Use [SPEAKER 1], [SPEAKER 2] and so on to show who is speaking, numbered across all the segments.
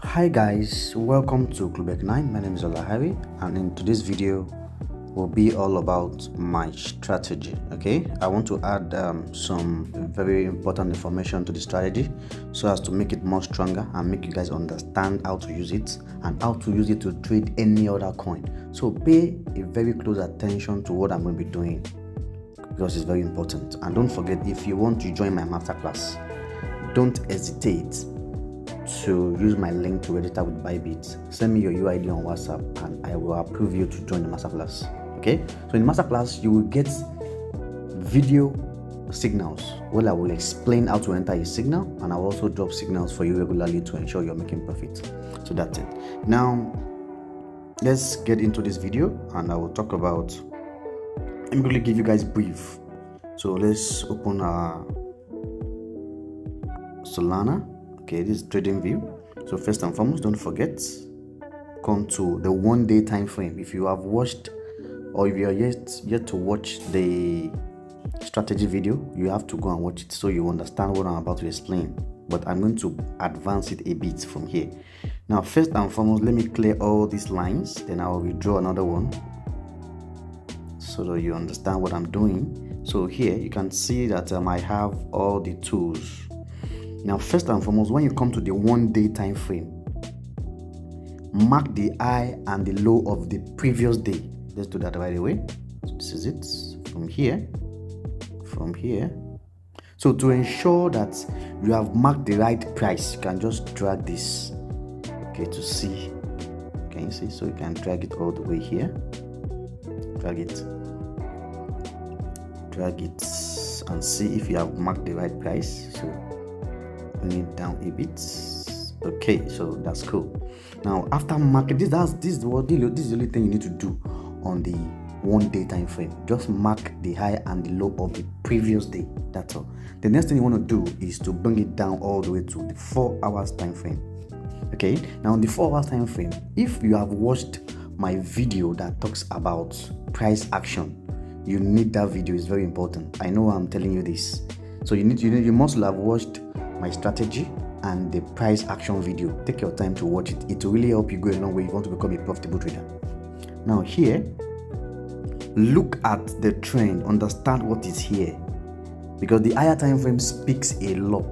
[SPEAKER 1] Hi guys, welcome to Club 9. My name is Olahari, and in today's video will be all about my strategy. Okay, I want to add some very important information to the strategy so as to make it more stronger and make you guys understand how to use it and how to use it to trade any other coin. So pay a very close attention to what I'm going to be doing because it's very important. And don't forget, if you want to join my masterclass, don't hesitate to use my link to register with BYBIT. Send me your UID on WhatsApp and I will approve you to join the masterclass. Okay, so in the masterclass you will get video signals where I will explain how to enter a signal, and I will also drop signals for you regularly to ensure you're making profit. So that's it. Now let's get into this video and I will talk about, I'm going to give you guys brief. So let's open our Solana. Okay, this is trading view. So first and foremost, don't forget, come to the 1 day time frame. If you have watched or if you are yet to watch the strategy video, you have to go and watch it so you understand what I'm about to explain. But I'm going to advance it a bit from here. Now first and foremost, let me clear all these lines, then I will withdraw another one so that you understand what I'm doing. So here you can see that I have all the tools. Now first and foremost, when you come to the 1 day time frame, mark the high and the low of the previous day. Let's do that right away. So this is it from here. So to ensure that you have marked the right price, you can just drag this, okay, to see. Can you see? So you can drag it all the way here. Drag it and see if you have marked the right price. So bring it down a bit. Okay, so that's cool. Now after marking this, this is the only thing you need to do on the 1 day time frame. Just mark the high and the low of the previous day. That's all. The next thing you want to do is to bring it down all the way to the 4 hours time frame. Okay, now on the 4 hours time frame, if you have watched my video that talks about price action, you need that video. It's very important. I know I'm telling you this, so you must have watched my strategy and the price action video. Take your time to watch it. It will really help you go a long way if you want to become a profitable trader. Now here, look at the trend, understand what is here, because the higher time frame speaks a lot.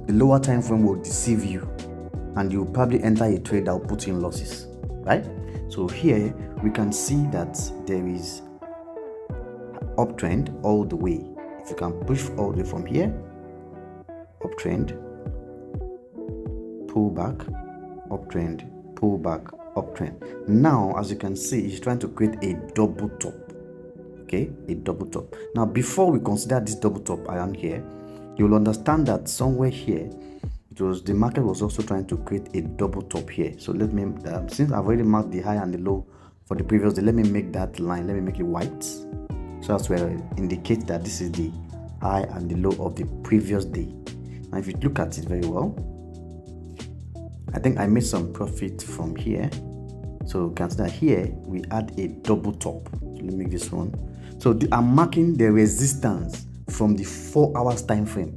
[SPEAKER 1] The lower time frame will deceive you and you'll probably enter a trade that will put you in losses, right? So here we can see that there is uptrend all the way. If you can push all the way from here, uptrend, pull back, uptrend, pull back, uptrend. Now as you can see, it's trying to create a double top. Okay, a double top. Now before we consider this double top around here, you will understand that somewhere here the market was also trying to create a double top here. So let me since I've already marked the high and the low for the previous day, let me make that line, let me make it white, so as to indicate that this is the high and the low of the previous day. Now if you look at it very well, I think I made some profit from here. So consider here we add a double top. So let me make this one. So I'm marking the resistance from the 4 hours time frame.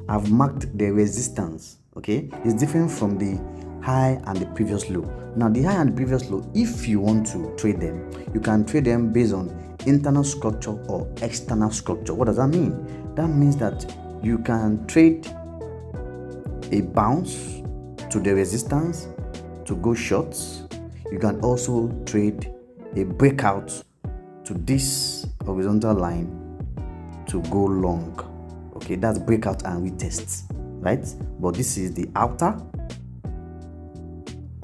[SPEAKER 1] I've marked the resistance. Okay, it's different from the high and the previous low. Now the high and the previous low, if you want to trade them, you can trade them based on internal structure or external structure. What does that mean? That means that you can trade a bounce to the resistance to go shorts. You can also trade a breakout to this horizontal line to go long. Okay, that's breakout and retest, right? But this is the outer,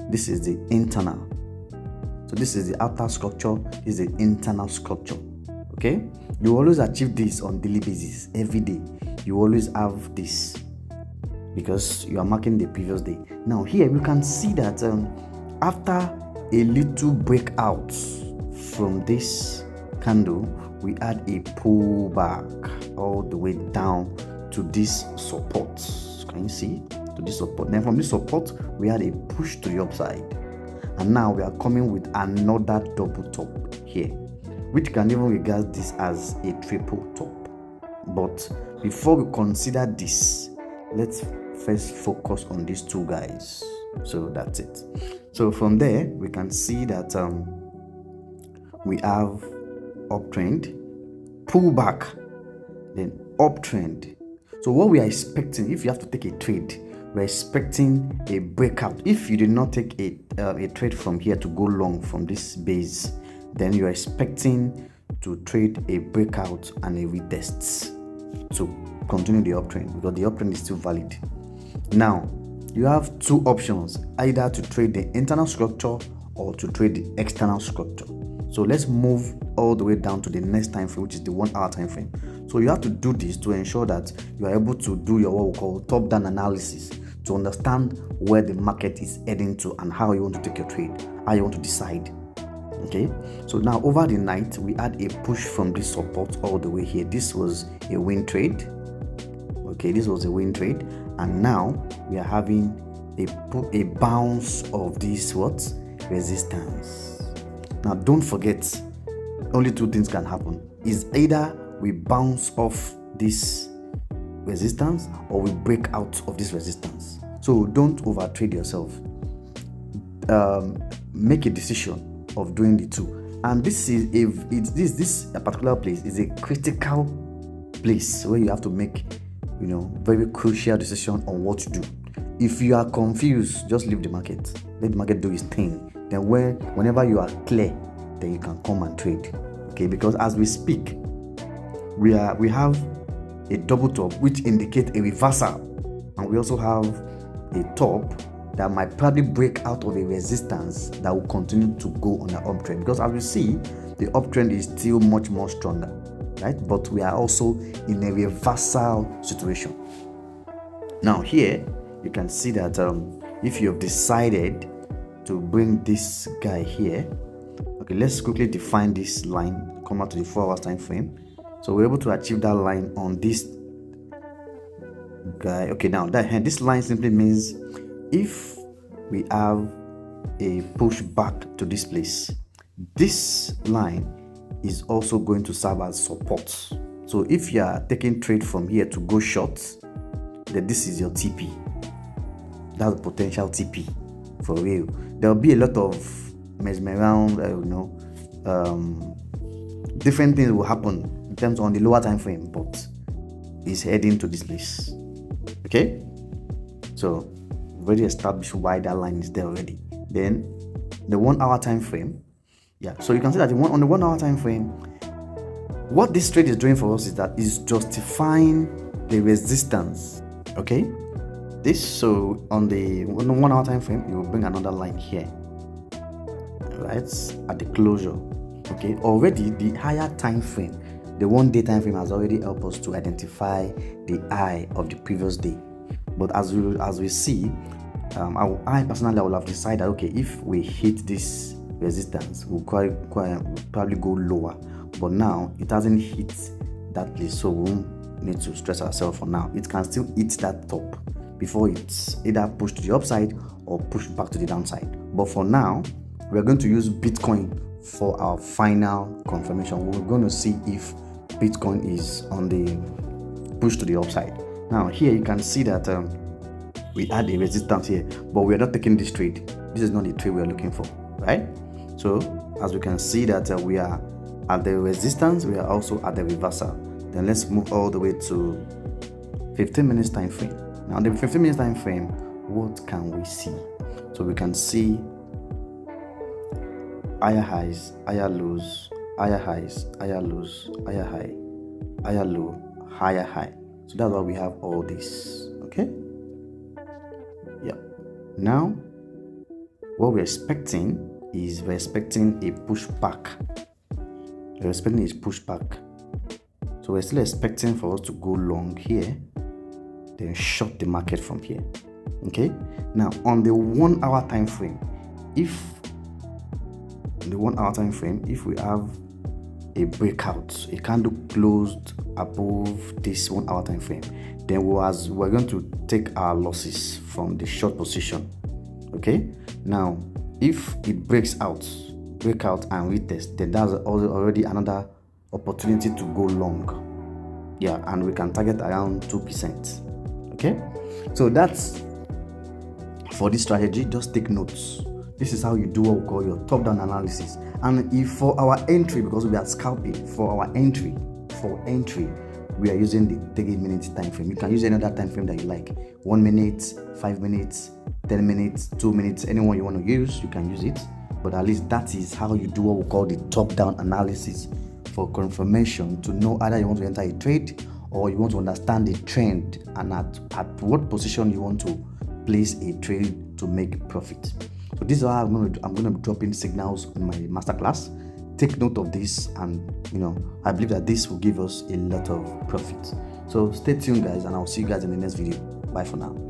[SPEAKER 1] this is the internal. So this is the outer structure, this is the internal structure. Okay, you always achieve this on daily basis. Every day you always have this because you are marking the previous day. Now here we can see that after a little breakout from this candle, we add a pullback all the way down to this support. Can you see? To this support. Then from this support, we had a push to the upside. And now we are coming with another double top here, which can even regard this as a triple top. But before we consider this, let's first focus on these two guys. So that's it. So from there we can see that we have uptrend, pullback, then uptrend. So what we are expecting, if you have to take a trade, we're expecting a breakout. If you did not take a trade from here to go long from this base, then you're expecting to trade a breakout and a retest to continue the uptrend, because the uptrend is still valid. Now you have two options, either to trade the internal structure or to trade the external structure. So let's move all the way down to the next time frame, which is the 1 hour time frame. So you have to do this to ensure that you are able to do your what we call top-down analysis, to understand where the market is heading to and how you want to take your trade, how you want to decide. Okay, so now over the night we had a push from this support all the way here. This was a win trade. Okay, this was a win trade, and now we are having a bounce of this resistance. Now don't forget, only two things can happen. Is either we bounce off this resistance or we break out of this resistance. So don't overtrade yourself. Make a decision of doing the two. And this is this particular place is a critical place where you have to make very crucial decision on what to do. If you are confused, just leave the market. Let the market do its thing. Then whenever you are clear, then you can come and trade. Okay, because as we speak, we have a double top which indicates a reversal, and we also have a top that might probably break out of a resistance that will continue to go on an uptrend, because as we see, the uptrend is still much more stronger, right? But we are also in a reversal situation. Now here you can see that if you have decided to bring this guy here, okay, let's quickly define this line, come out to the 4 hours time frame. So we're able to achieve that line on this guy. Okay, now this line simply means if we have a push back to this place, this line is also going to serve as support. So if you are taking trade from here to go short, then this is your TP. That's a potential TP for real. There'll be a lot of messing around, different things will happen in terms on the lower time frame, but it's heading to this place. Okay, so already established why that line is there already. Then the 1 hour time frame, so you can see that on the 1 hour time frame, what this trade is doing for us is that is justifying the resistance. Okay, so on the 1 hour time frame, you will bring another line here, right at the closure. Okay, already the higher time frame, the 1 day time frame, has already helped us to identify the high of the previous day. But as we see, I personally will have decided, okay, if we hit this resistance, we'll probably go lower. But now it hasn't hit that place, so we won't need to stress ourselves for now. It can still hit that top before it's either pushed to the upside or pushed back to the downside. But for now, we're going to use Bitcoin for our final confirmation. We're going to see if Bitcoin is on the push to the upside. Now here you can see that we had a resistance here, but we are not taking this trade. This is not the trade we are looking for, right? So as we can see that we are at the resistance, we are also at the reversal. Then let's move all the way to 15 minutes time frame. Now the 15 minutes time frame, what can we see? So we can see higher highs, higher lows, higher highs, higher lows, higher high, higher low, higher high. So that's why we have all this. Okay, now what we're expecting is we're expecting a pushback. We're expecting a pushback. So we're still expecting for us to go long here, then short the market from here. Okay, now on the 1 hour time frame, if we have a breakout, a candle closed above this 1 hour time frame, then we're going to take our losses from the short position. Okay, now if it breaks out and retest, then that's already another opportunity to go long. And we can target around 2%. Okay, so that's for this strategy, just take notes. This is how you do what we call your top-down analysis. And if for our entry, because we are scalping, for our entry, we are using the 3-minute time frame. You can use any other time frame that you like. 1 minute, 5 minutes, 10 minutes, 2 minutes, anyone you want to use, you can use it. But at least that is how you do what we call the top-down analysis for confirmation, to know either you want to enter a trade or you want to understand the trend and at what position you want to place a trade to make profit. So this is how I'm going to be dropping signals in my masterclass. Take note of this, and I believe that this will give us a lot of profit. So stay tuned, guys, and I'll see you guys in the next video. Bye for now.